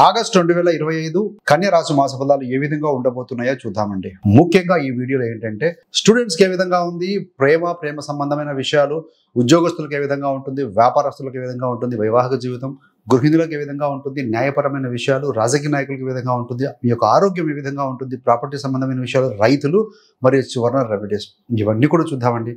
August 2025 కన్య రాశి మాస ఫలాలు ఏ విధంగా ఉండబోతున్నాయో చూద్దామండి. ముఖ్యంగా ఈ వీడియోలో ఏంటంటే స్టూడెంట్స్కి ఏ విధంగా ఉంది, ప్రేమ సంబంధమైన విషయాలు, ఉద్యోగస్తులకు ఏ విధంగా ఉంటుంది, వ్యాపారస్తులకు ఏ విధంగా ఉంటుంది, వైవాహిక జీవితం, గృహిణులకు ఏ విధంగా ఉంటుంది, న్యాయపరమైన విషయాలు, రాజకీయ నాయకులకు ఏ విధంగా ఉంటుంది, మీ యొక్క ఆరోగ్యం ఏ విధంగా ఉంటుంది, ప్రాపర్టీ సంబంధమైన విషయాలు, రైతులు మరియు చివరన రెమెడీస్, ఇవన్నీ కూడా చూద్దామండి.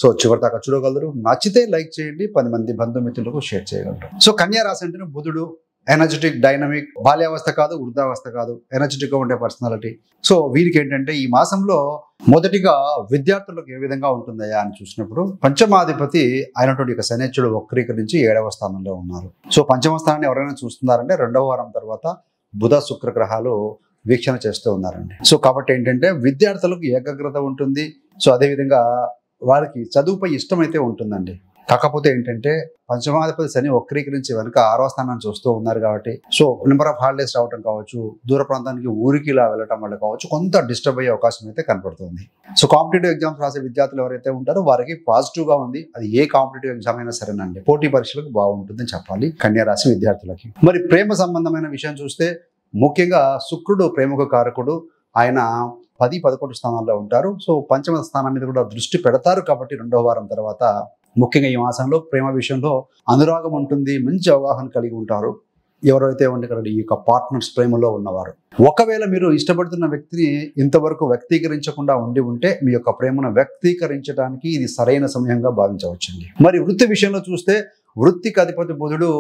సో చివరి దాకా చూడగలరు. నచ్చితే లైక్ చేయండి, 10 మంది బంధుమిత్రులకు షేర్ చేయగలరు. సో కన్యా రాశి అంటేనే బుధుడు ఎనర్జెటిక్, డైనమిక్, బాల్యావస్థ కాదు, వృద్ధావస్థ కాదు, ఎనర్జెటిక్గా ఉండే పర్సనాలిటీ. సో వీరికి ఏంటంటే ఈ మాసంలో మొదటిగా విద్యార్థులకు ఏ విధంగా ఉంటుందయా అని చూసినప్పుడు పంచమాధిపతి అయినటువంటి శనిశ్చరుడు వక్రీకరించి 7వ స్థానంలో ఉన్నారు. సో పంచమ స్థానాన్ని ఎవరైనా చూస్తున్నారంటే 2వ వారం తర్వాత బుధ శుక్ర గ్రహాలు వీక్షణ చేస్తూ ఉన్నారండి. సో కాబట్టి ఏంటంటే విద్యార్థులకు ఏకాగ్రత ఉంటుంది. సో అదేవిధంగా వారికి చదువుపై ఇష్టం అయితే ఉంటుందండి. కాకపోతే ఏంటంటే పంచమాధిపతి శని వక్రీకరించి వెనుక 6వ స్థానాన్ని చూస్తూ ఉన్నారు కాబట్టి సో నెంబర్ ఆఫ్ హాలిడేస్ రావడం కావచ్చు, దూర ప్రాంతానికి ఊరికి ఇలా వెళ్ళటం వల్ల కావచ్చు, కొంత డిస్టర్బ్ అయ్యే అవకాశం అయితే కనపడుతుంది. సో కాంపిటేటివ్ ఎగ్జామ్స్ రాసే విద్యార్థులు ఎవరైతే ఉంటారో వారికి పాజిటివ్గా ఉంది. అది ఏ కాంపిటేటివ్ ఎగ్జామ్ అయినా సరేనండి, పోటీ పరీక్షలకు బాగుంటుందని చెప్పాలి కన్యా రాశి విద్యార్థులకి. మరి ప్రేమ సంబంధమైన విషయం చూస్తే ముఖ్యంగా శుక్రుడు ప్రేమకు కారకుడు. ఆయన 10, 11 స్థానాల్లో ఉంటారు. సో పంచమ స్థానం మీద కూడా దృష్టి పెడతారు కాబట్టి 2వ వారం తర్వాత ముఖ్యంగా ఈ మాసంలో ప్రేమ విషయంలో అనురాగం ఉంటుంది, మంచి అవగాహన కలిగి ఉంటారు ఎవరైతే ఉండే ఈ యొక్క పార్ట్నర్స్ ప్రేమలో ఉన్నవారు. ఒకవేళ మీరు ఇష్టపడుతున్న వ్యక్తిని ఇంతవరకు వ్యక్తీకరించకుండా ఉంటే మీ యొక్క ప్రేమను వ్యక్తీకరించడానికి ఇది సరైన సమయంగా భావించవచ్చండి. మరి వృత్తి విషయంలో చూస్తే వృత్తికి అధిపతి బుధుడు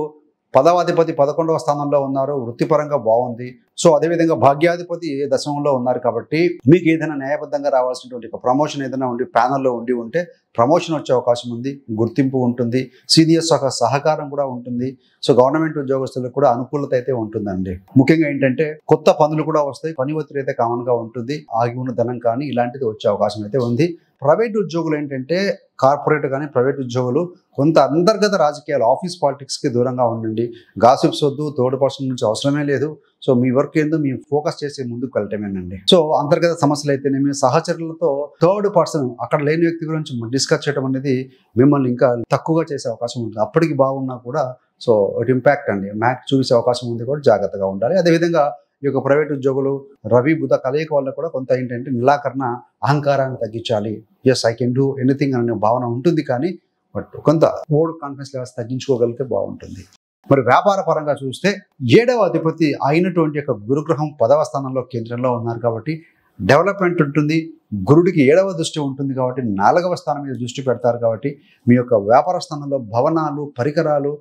10వ అధిపతి 11వ స్థానంలో ఉన్నారు. వృత్తిపరంగా బాగుంది. సో అదేవిధంగా భాగ్యాధిపతి దశమంలో ఉన్నారు కాబట్టి మీకు ఏదైనా న్యాయబద్ధంగా రావాల్సినటువంటి ప్రమోషన్ ఏదైనా ఉండి ప్యానల్లో ఉంటే ప్రమోషన్ వచ్చే అవకాశం ఉంది, గుర్తింపు ఉంటుంది, సీనియర్స్ యొక్క సహకారం కూడా ఉంటుంది. సో గవర్నమెంట్ ఉద్యోగస్తులకు కూడా అనుకూలత అయితే ఉంటుందండి. ముఖ్యంగా ఏంటంటే కొత్త పనులు కూడా వస్తాయి, పని ఒత్తిడి అయితే కామన్గా ఉంటుంది, ఆగి ఉన్న ధనం కానీ ఇలాంటిది వచ్చే అవకాశం అయితే ఉంది. ప్రైవేట్ ఉద్యోగులు ఏంటంటే కార్పొరేట్ కానీ ప్రైవేట్ ఉద్యోగులు కొంత అంతర్గత రాజకీయాలు, ఆఫీస్ పాలిటిక్స్కి దూరంగా ఉండండి. గాసిప్స్ వద్దు, థర్డ్ పర్సన్ నుంచి అవసరమే లేదు. సో మీ వర్క్ ఏందో మీరు ఫోకస్ చేసి ముందుకు వెళ్ళటమేనండి. సో అంతర్గత సమస్యలు అయితేనేమి సహచరులతో థర్డ్ పర్సన్ అక్కడ లేని వ్యక్తి గురించి డిస్కస్ చేయడం అనేది మిమ్మల్ని ఇంకా తక్కువగా చేసే అవకాశం ఉంటుంది. అప్పటికి బాగున్నా కూడా సో ఇట్ ఇంపాక్ట్ అండి, మ్యాక్ చూసే అవకాశం ఉంది, కూడా జాగ్రత్తగా ఉండాలి. అదేవిధంగా ఈ యొక్క ప్రైవేట్ ఉద్యోగులు రవి బుధ కలయిక వల్ల కూడా కొంత ఏంటంటే నిరాకరణ, అహంకారాన్ని తగ్గించాలి. Yes I can do anything అనే భావన ఉంటుంది, కానీ బట్ కొంత ఓవర్ కాన్ఫిడెన్స్ లెవెల్స్ తగ్గించుకోగలిగితే బాగుంటుంది. మరి వ్యాపార పరంగా చూస్తే 7వ అధిపతి అయినటువంటి యొక్క గురుగ్రహం 10వ స్థానంలో కేంద్రంలో ఉన్నారు కాబట్టి డెవలప్మెంట్ ఉంటుంది. గురుడికి 7వ దృష్టి ఉంటుంది కాబట్టి 4వ స్థానం మీద దృష్టి పెడతారు కాబట్టి మీ యొక్క వ్యాపార స్థానంలో భవనాలు, పరికరాలు,